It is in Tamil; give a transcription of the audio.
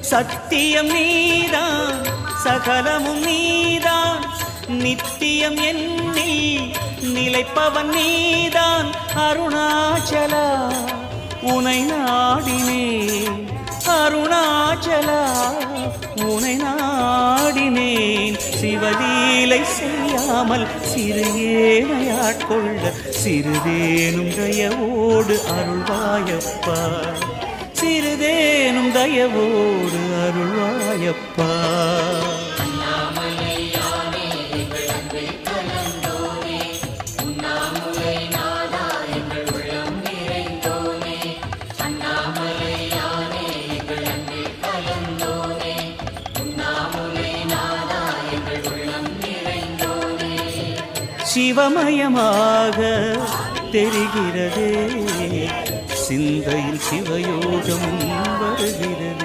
சத்தியம் நீதான் சகலமும் நீதான் நித்தியம் என்னில் நிலைப்பவன் நீதான் அருணாச்சலா உனை நாடினேன் அருணாச்சலா உனை நாடினேன் சிவலீலை செய்யாமல் சிறியேனையாட்கொள்ள சிறிதேனும் தயவோடு அருள்வாயப்பா சிறிதேனும் தயவோடு அருள்வாயப்பா சிவமயமாக தெரிகிறதே சிந்தையில் சிவயோகம் வருகிறது